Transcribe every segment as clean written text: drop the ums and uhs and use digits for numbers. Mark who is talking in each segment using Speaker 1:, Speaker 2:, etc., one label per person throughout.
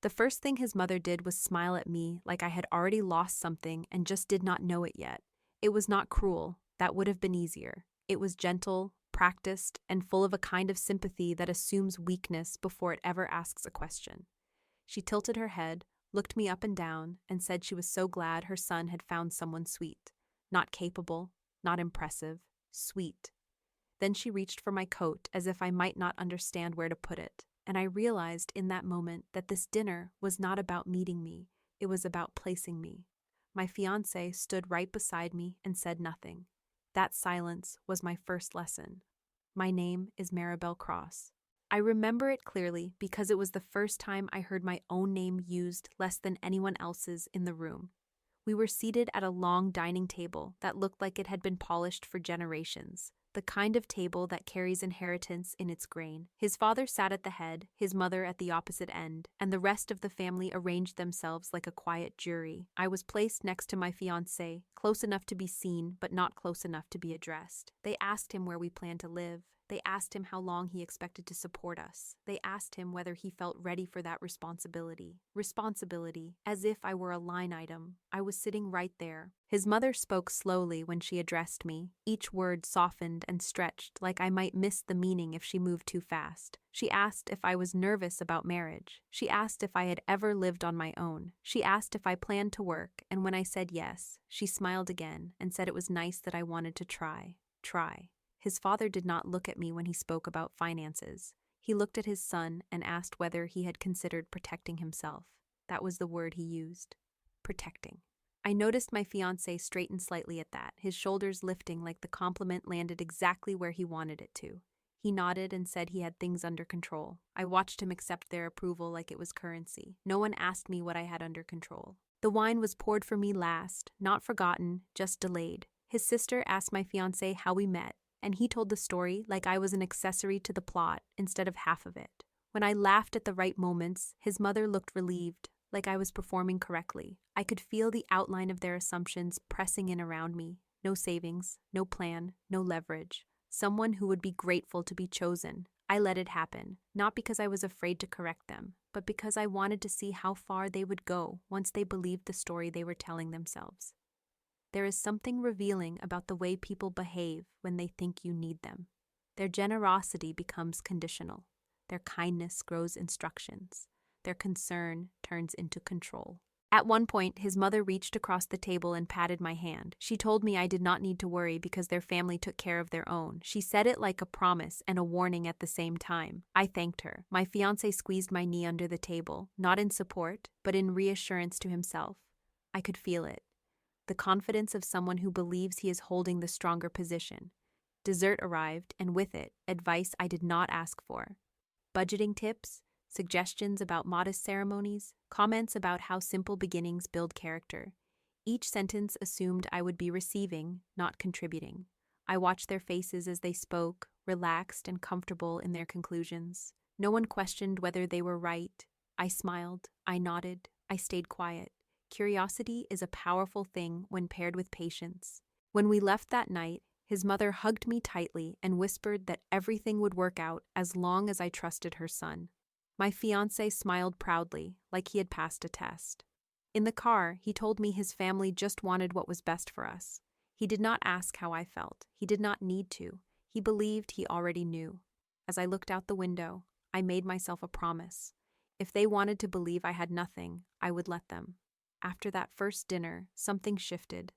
Speaker 1: The first thing his mother did was smile at me like I had already lost something and just did not know it yet. It was not cruel. That would have been easier. It was gentle, practiced, and full of a kind of sympathy that assumes weakness before it ever asks a question. She tilted her head, looked me up and down, and said she was so glad her son had found someone sweet. Not capable, not impressive, sweet. Then she reached for my coat as if I might not understand where to put it, and I realized in that moment that this dinner was not about meeting me, it was about placing me. My fiancé stood right beside me and said nothing. That silence was my first lesson. My name is Maribel Cross. I remember it clearly because it was the first time I heard my own name used less than anyone else's in the room. We were seated at a long dining table that looked like it had been polished for generations, the kind of table that carries inheritance in its grain. His father sat at the head, his mother at the opposite end, and the rest of the family arranged themselves like a quiet jury. I was placed next to my fiancé, close enough to be seen, but not close enough to be addressed. They asked him where we planned to live. They asked him how long he expected to support us. They asked him whether he felt ready for that responsibility. Responsibility, as if I were a line item. I was sitting right there. His mother spoke slowly when she addressed me, each word softened and stretched like I might miss the meaning if she moved too fast. She asked if I was nervous about marriage. She asked if I had ever lived on my own. She asked if I planned to work, and when I said yes, she smiled again and said it was nice that I wanted to try. His father did not look at me when he spoke about finances. He looked at his son and asked whether he had considered protecting himself. That was the word he used. Protecting. I noticed my fiancé straighten slightly at that, his shoulders lifting like the compliment landed exactly where he wanted it to. He nodded and said he had things under control. I watched him accept their approval like it was currency. No one asked me what I had under control. The wine was poured for me last, not forgotten, just delayed. His sister asked my fiancé how we met, and he told the story like I was an accessory to the plot instead of half of it. When I laughed at the right moments, his mother looked relieved, like I was performing correctly. I could feel the outline of their assumptions pressing in around me. No savings, no plan, no leverage. Someone who would be grateful to be chosen. I let it happen, not because I was afraid to correct them, but because I wanted to see how far they would go once they believed the story they were telling themselves. There is something revealing about the way people behave when they think you need them. Their generosity becomes conditional. Their kindness grows instructions. Their concern turns into control. At one point, his mother reached across the table and patted my hand. She told me I did not need to worry because their family took care of their own. She said it like a promise and a warning at the same time. I thanked her. My fiancé squeezed my knee under the table, not in support, but in reassurance to himself. I could feel it. The confidence of someone who believes he is holding the stronger position. Dessert arrived, and with it, advice I did not ask for. Budgeting tips, suggestions about modest ceremonies, comments about how simple beginnings build character. Each sentence assumed I would be receiving, not contributing. I watched their faces as they spoke, relaxed and comfortable in their conclusions. No one questioned whether they were right. I smiled, I nodded, I stayed quiet. Curiosity is a powerful thing when paired with patience. When we left that night, his mother hugged me tightly and whispered that everything would work out as long as I trusted her son. My fiancé smiled proudly, like he had passed a test. In the car, he told me his family just wanted what was best for us. He did not ask how I felt. He did not need to. He believed he already knew. As I looked out the window, I made myself a promise. If they wanted to believe I had nothing, I would let them. After that first dinner, something shifted,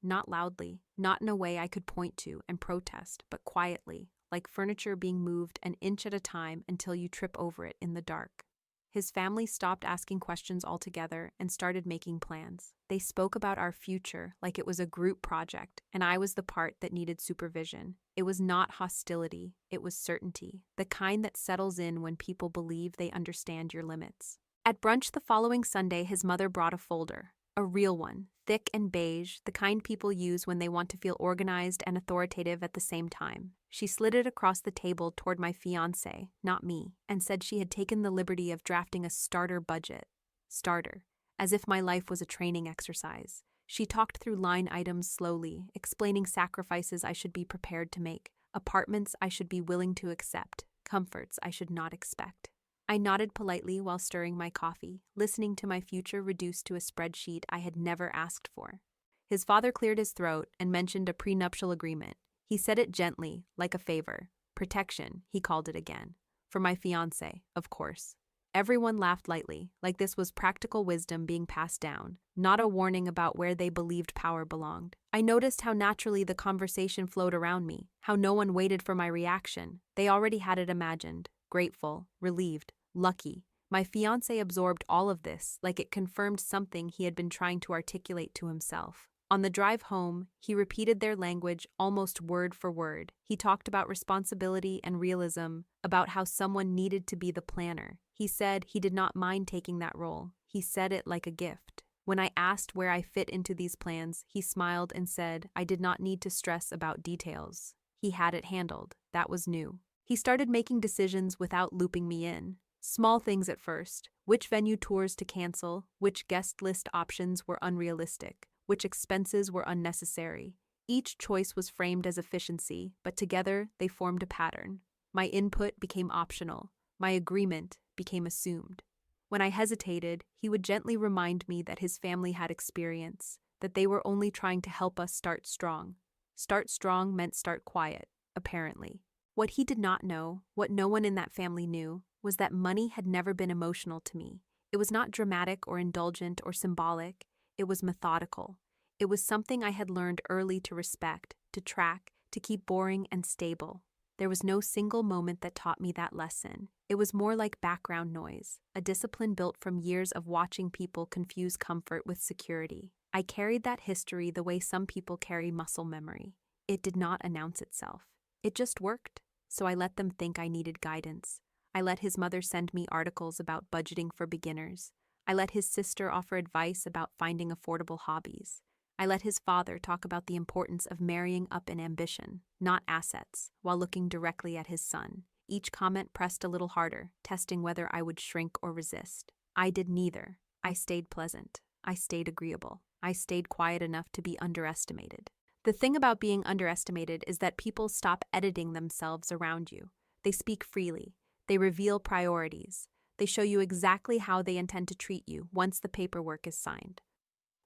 Speaker 1: not loudly, not in a way I could point to and protest, but quietly, like furniture being moved an inch at a time until you trip over it in the dark. His family stopped asking questions altogether and started making plans. They spoke about our future like it was a group project, and I was the part that needed supervision. It was not hostility, it was certainty, the kind that settles in when people believe they understand your limits. At brunch the following Sunday, his mother brought a folder, a real one, thick and beige, the kind people use when they want to feel organized and authoritative at the same time. She slid it across the table toward my fiancé, not me, and said she had taken the liberty of drafting a starter budget. Starter, as if my life was a training exercise. She talked through line items slowly, explaining sacrifices I should be prepared to make, apartments I should be willing to accept, comforts I should not expect. I nodded politely while stirring my coffee, listening to my future reduced to a spreadsheet I had never asked for. His father cleared his throat and mentioned a prenuptial agreement. He said it gently, like a favor. Protection, he called it again. For my fiancé, of course. Everyone laughed lightly, like this was practical wisdom being passed down, not a warning about where they believed power belonged. I noticed how naturally the conversation flowed around me, how no one waited for my reaction. They already had it imagined, grateful, relieved, lucky. My fiancé absorbed all of this, like it confirmed something he had been trying to articulate to himself. On the drive home, he repeated their language almost word for word. He talked about responsibility and realism, about how someone needed to be the planner. He said he did not mind taking that role. He said it like a gift. When I asked where I fit into these plans, he smiled and said I did not need to stress about details. He had it handled. That was new. He started making decisions without looping me in. Small things at first. Which venue tours to cancel, which guest list options were unrealistic, which expenses were unnecessary. Each choice was framed as efficiency, but together they formed a pattern. My input became optional. My agreement became assumed. When I hesitated, he would gently remind me that his family had experience, that they were only trying to help us start strong. Start strong meant start quiet, apparently. What he did not know, what no one in that family knew, was that money had never been emotional to me. It was not dramatic or indulgent or symbolic. It was methodical. It was something I had learned early to respect, to track, to keep boring and stable. There was no single moment that taught me that lesson. It was more like background noise, a discipline built from years of watching people confuse comfort with security. I carried that history the way some people carry muscle memory. It did not announce itself. It just worked, so I let them think I needed guidance. I let his mother send me articles about budgeting for beginners. I let his sister offer advice about finding affordable hobbies. I let his father talk about the importance of marrying up in ambition, not assets, while looking directly at his son. Each comment pressed a little harder, testing whether I would shrink or resist. I did neither. I stayed pleasant. I stayed agreeable. I stayed quiet enough to be underestimated. The thing about being underestimated is that people stop editing themselves around you. They speak freely. They reveal priorities. They show you exactly how they intend to treat you once the paperwork is signed.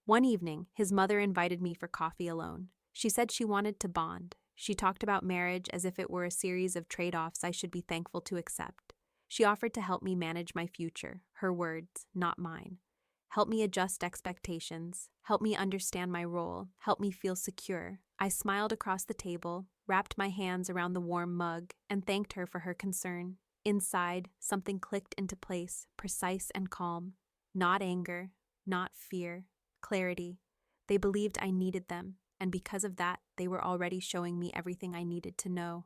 Speaker 1: One evening, his mother invited me for coffee alone. She said she wanted to bond. She talked about marriage as if it were a series of trade-offs I should be thankful to accept. She offered to help me manage my future, her words, not mine. Help me adjust expectations, help me understand my role, help me feel secure. I smiled across the table, wrapped my hands around the warm mug, and thanked her for her concern. Inside, something clicked into place, precise and calm. Not anger, not fear, clarity. They believed I needed them, and because of that, they were already showing me everything I needed to know.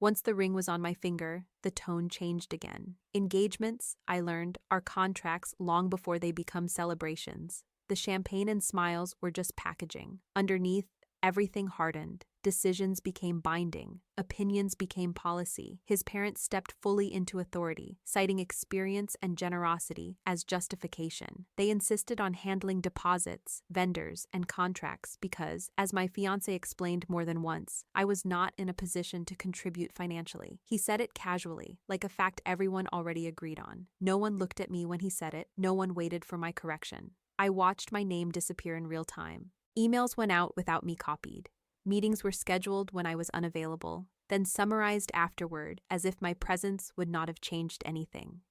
Speaker 1: Once the ring was on my finger, the tone changed again. Engagements, I learned, are contracts long before they become celebrations. The champagne and smiles were just packaging. Underneath, everything hardened. Decisions became binding. Opinions became policy. His parents stepped fully into authority, citing experience and generosity as justification. They insisted on handling deposits, vendors, and contracts because, as my fiancé explained more than once, I was not in a position to contribute financially. He said it casually, like a fact everyone already agreed on. No one looked at me when he said it. No one waited for my correction. I watched my name disappear in real time. Emails went out without me copied. Meetings were scheduled when I was unavailable, then summarized afterward as if my presence would not have changed anything.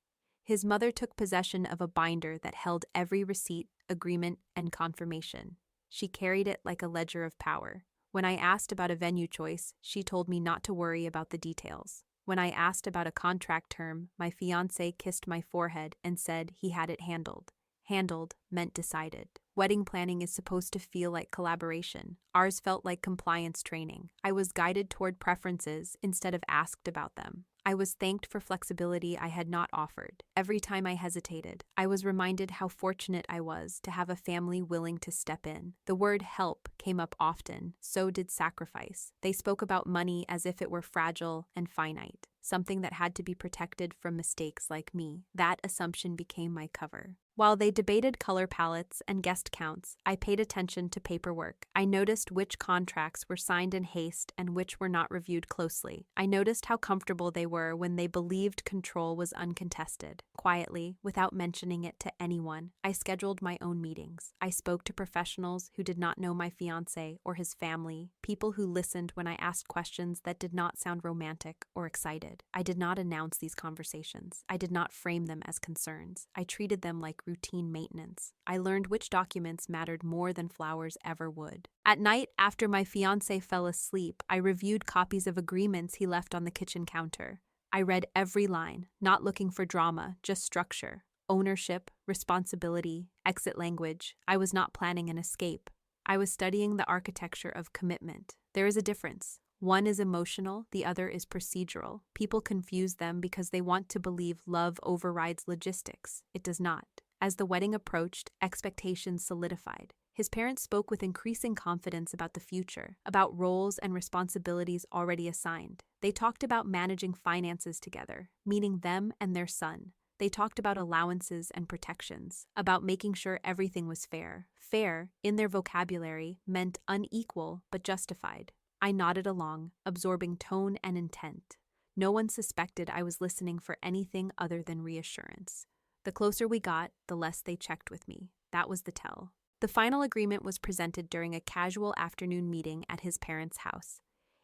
Speaker 1: His mother took possession of a binder that held every receipt, agreement, and confirmation. She carried it like a ledger of power. When I asked about a venue choice, she told me not to worry about the details. When I asked about a contract term, my fiancé kissed my forehead and said he had it handled. Handled meant decided. Wedding planning is supposed to feel like collaboration. Ours felt like compliance training. I was guided toward preferences instead of asked about them. I was thanked for flexibility I had not offered. Every time I hesitated, I was reminded how fortunate I was to have a family willing to step in. The word help came up often, so did sacrifice. They spoke about money as if it were fragile and finite, something that had to be protected from mistakes like me. That assumption became my cover. While they debated color palettes and guest counts, I paid attention to paperwork. I noticed which contracts were signed in haste and which were not reviewed closely. I noticed how comfortable they were when they believed control was uncontested. Quietly, without mentioning it to anyone, I scheduled my own meetings. I spoke to professionals who did not know my fiancé or his family, people who listened when I asked questions that did not sound romantic or excited. I did not announce these conversations. I did not frame them as concerns. I treated them like routine maintenance. I learned which documents mattered more than flowers ever would. At night, after my fiancé fell asleep, I reviewed copies of agreements he left on the kitchen counter. I read every line, not looking for drama, just structure. Ownership, responsibility, exit language. I was not planning an escape. I was studying the architecture of commitment. There is a difference. One is emotional, the other is procedural. People confuse them because they want to believe love overrides logistics. It does not. As the wedding approached, expectations solidified. His parents spoke with increasing confidence about the future, about roles and responsibilities already assigned. They talked about managing finances together, meaning them and their son. They talked about allowances and protections, about making sure everything was fair. Fair, in their vocabulary, meant unequal but justified. I nodded along, absorbing tone and intent. No one suspected I was listening for anything other than reassurance. The closer we got, the less they checked with me. That was the tell. The final agreement was presented during a casual afternoon meeting at his parents' house.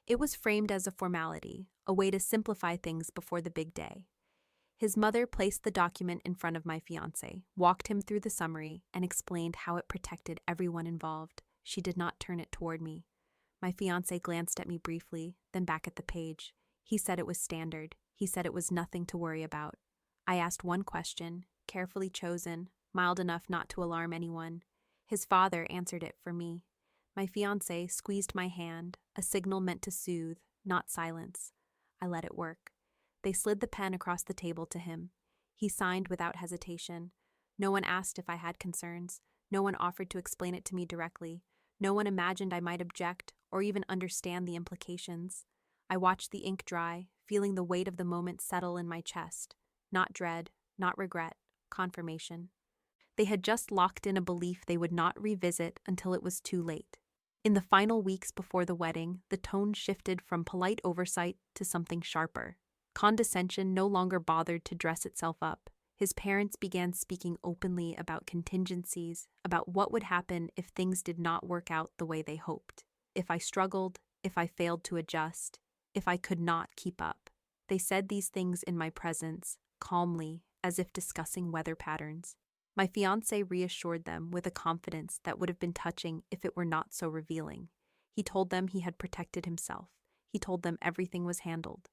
Speaker 1: It was framed as a formality, a way to simplify things before the big day. His mother placed the document in front of my fiancé, walked him through the summary, and explained how it protected everyone involved. She did not turn it toward me. My fiancé glanced at me briefly, then back at the page. He said it was standard. He said it was nothing to worry about. I asked one question, carefully chosen, mild enough not to alarm anyone. His father answered it for me. My fiancé squeezed my hand, a signal meant to soothe, not silence. I let it work. They slid the pen across the table to him. He signed without hesitation. No one asked if I had concerns. No one offered to explain it to me directly. No one imagined I might object or even understand the implications. I watched the ink dry, feeling the weight of the moment settle in my chest. Not dread, not regret, confirmation. They had just locked in a belief they would not revisit until it was too late. In the final weeks before the wedding, the tone shifted from polite oversight to something sharper. Condescension no longer bothered to dress itself up. His parents began speaking openly about contingencies, about what would happen if things did not work out the way they hoped. If I struggled, if I failed to adjust, if I could not keep up. They said these things in my presence, calmly, as if discussing weather patterns. My fiancé reassured them with a confidence that would have been touching if it were not so revealing. He told them he had protected himself. He told them everything was handled.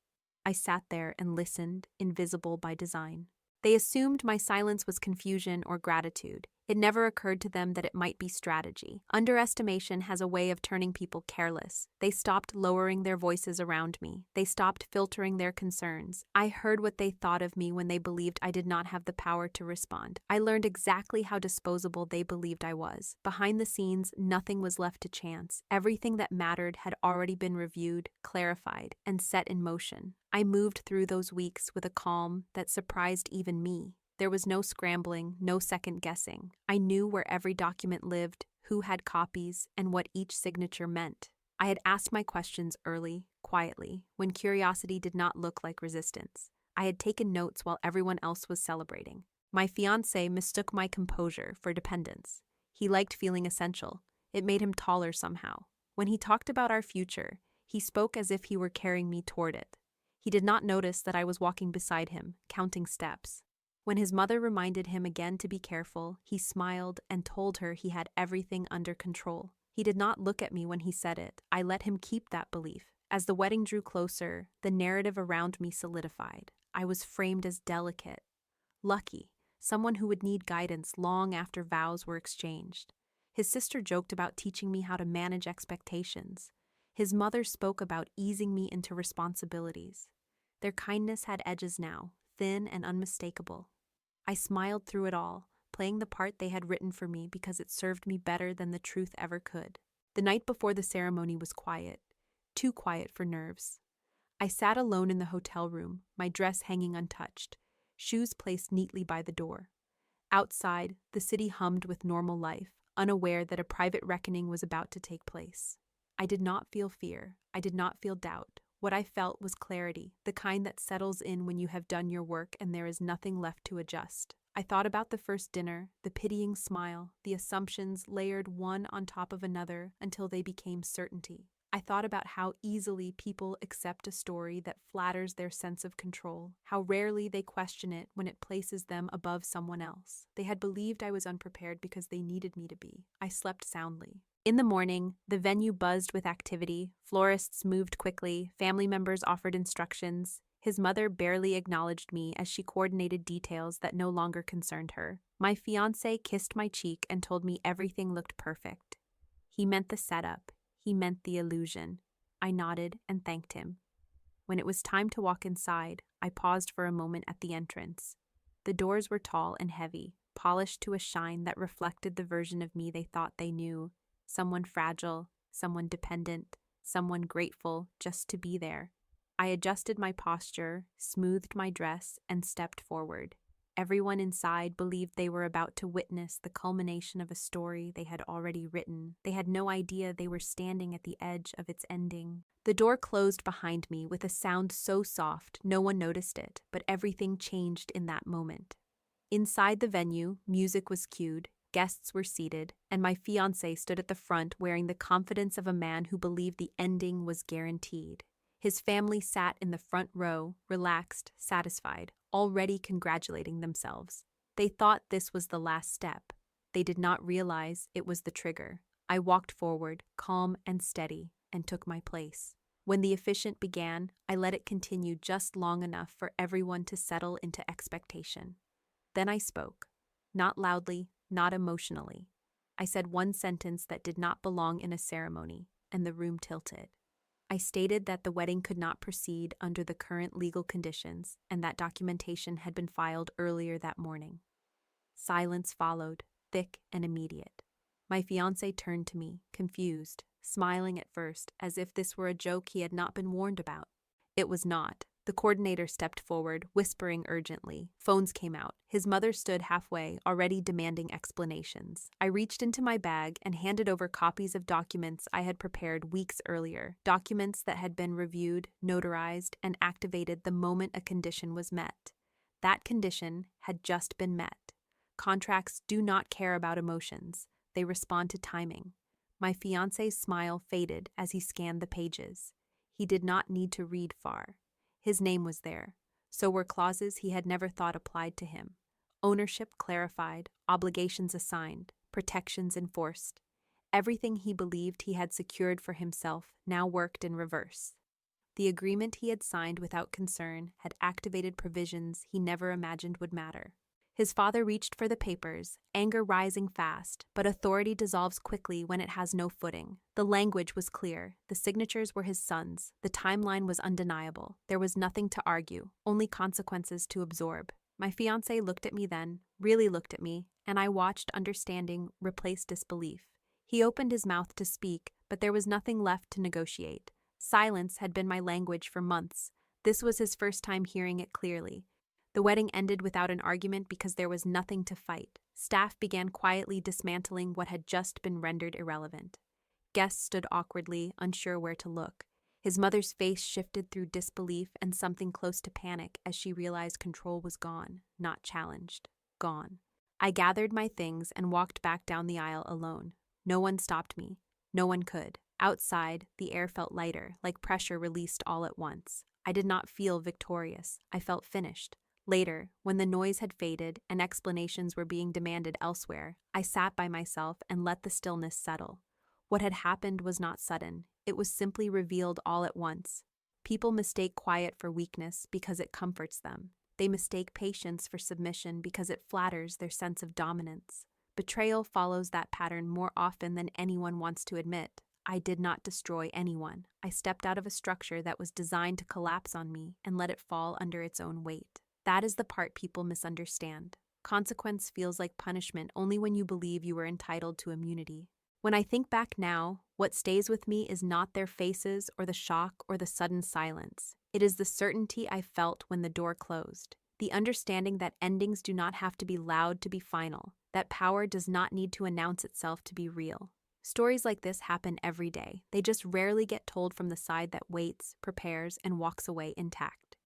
Speaker 1: I sat there and listened, invisible by design. They assumed my silence was confusion or gratitude. It never occurred to them that it might be strategy. Underestimation has a way of turning people careless. They stopped lowering their voices around me. They stopped filtering their concerns. I heard what they thought of me when they believed I did not have the power to respond. I learned exactly how disposable they believed I was. Behind the scenes, nothing was left to chance. Everything that mattered had already been reviewed, clarified, and set in motion. I moved through those weeks with a calm that surprised even me. There was no scrambling, no second guessing. I knew where every document lived, who had copies, and what each signature meant. I had asked my questions early, quietly, when curiosity did not look like resistance. I had taken notes while everyone else was celebrating. My fiancé mistook my composure for dependence. He liked feeling essential. It made him taller somehow. When he talked about our future, he spoke as if he were carrying me toward it. He did not notice that I was walking beside him, counting steps. When his mother reminded him again to be careful, he smiled and told her he had everything under control. He did not look at me when he said it. I let him keep that belief. As the wedding drew closer, the narrative around me solidified. I was framed as delicate, lucky, someone who would need guidance long after vows were exchanged. His sister joked about teaching me how to manage expectations. His mother spoke about easing me into responsibilities. Their kindness had edges now, thin and unmistakable. I smiled through it all, playing the part they had written for me because it served me better than the truth ever could. The night before the ceremony was quiet, too quiet for nerves. I sat alone in the hotel room, my dress hanging untouched, shoes placed neatly by the door. Outside, the city hummed with normal life, unaware that a private reckoning was about to take place. I did not feel fear. I did not feel doubt. What I felt was clarity, the kind that settles in when you have done your work and there is nothing left to adjust. I thought about the first dinner, the pitying smile, the assumptions layered one on top of another until they became certainty. I thought about how easily people accept a story that flatters their sense of control, how rarely they question it when it places them above someone else. They had believed I was unprepared because they needed me to be. I slept soundly. In the morning, the venue buzzed with activity. Florists moved quickly, family members offered instructions. His mother barely acknowledged me as she coordinated details that no longer concerned her. My fiancé kissed my cheek and told me everything looked perfect. He meant the setup. He meant the illusion. I nodded and thanked him. When it was time to walk inside, I paused for a moment at the entrance. The doors were tall and heavy, polished to a shine that reflected the version of me they thought they knew. Someone fragile, someone dependent, someone grateful just to be there. I adjusted my posture, smoothed my dress, and stepped forward. Everyone inside believed they were about to witness the culmination of a story they had already written. They had no idea they were standing at the edge of its ending. The door closed behind me with a sound so soft no one noticed it, but everything changed in that moment. Inside the venue, music was cued, guests were seated, and my fiancé stood at the front wearing the confidence of a man who believed the ending was guaranteed. His family sat in the front row, relaxed, satisfied, already congratulating themselves. They thought this was the last step. They did not realize it was the trigger. I walked forward, calm and steady, and took my place. When the officiant began, I let it continue just long enough for everyone to settle into expectation. Then I spoke. Not loudly, not emotionally. I said one sentence that did not belong in a ceremony, and the room tilted. I stated that the wedding could not proceed under the current legal conditions and that documentation had been filed earlier that morning. Silence followed, thick and immediate. My fiancé turned to me, confused, smiling at first as if this were a joke he had not been warned about. It was not. The coordinator stepped forward, whispering urgently. Phones came out. His mother stood halfway, already demanding explanations. I reached into my bag and handed over copies of documents I had prepared weeks earlier, documents that had been reviewed, notarized, and activated the moment a condition was met. That condition had just been met. Contracts do not care about emotions. They respond to timing. My fiancé's smile faded as he scanned the pages. He did not need to read far. His name was there. So were clauses he had never thought applied to him. Ownership clarified, obligations assigned, protections enforced. Everything he believed he had secured for himself now worked in reverse. The agreement he had signed without concern had activated provisions he never imagined would matter. His father reached for the papers, anger rising fast, but authority dissolves quickly when it has no footing. The language was clear. The signatures were his son's. The timeline was undeniable. There was nothing to argue, only consequences to absorb. My fiancé looked at me then, really looked at me, and I watched understanding replace disbelief. He opened his mouth to speak, but there was nothing left to negotiate. Silence had been my language for months. This was his first time hearing it clearly. The wedding ended without an argument because there was nothing to fight. Staff began quietly dismantling what had just been rendered irrelevant. Guests stood awkwardly, unsure where to look. His mother's face shifted through disbelief and something close to panic as she realized control was gone, not challenged. Gone. I gathered my things and walked back down the aisle alone. No one stopped me. No one could. Outside, the air felt lighter, like pressure released all at once. I did not feel victorious. I felt finished. Later, when the noise had faded and explanations were being demanded elsewhere, I sat by myself and let the stillness settle. What had happened was not sudden. It was simply revealed all at once. People mistake quiet for weakness because it comforts them. They mistake patience for submission because it flatters their sense of dominance. Betrayal follows that pattern more often than anyone wants to admit. I did not destroy anyone. I stepped out of a structure that was designed to collapse on me and let it fall under its own weight. That is the part people misunderstand. Consequence feels like punishment only when you believe you were entitled to immunity. When I think back now, what stays with me is not their faces or the shock or the sudden silence. It is the certainty I felt when the door closed. The understanding that endings do not have to be loud to be final, that power does not need to announce itself to be real. Stories like this happen every day. They just rarely get told from the side that waits, prepares, and walks away intact.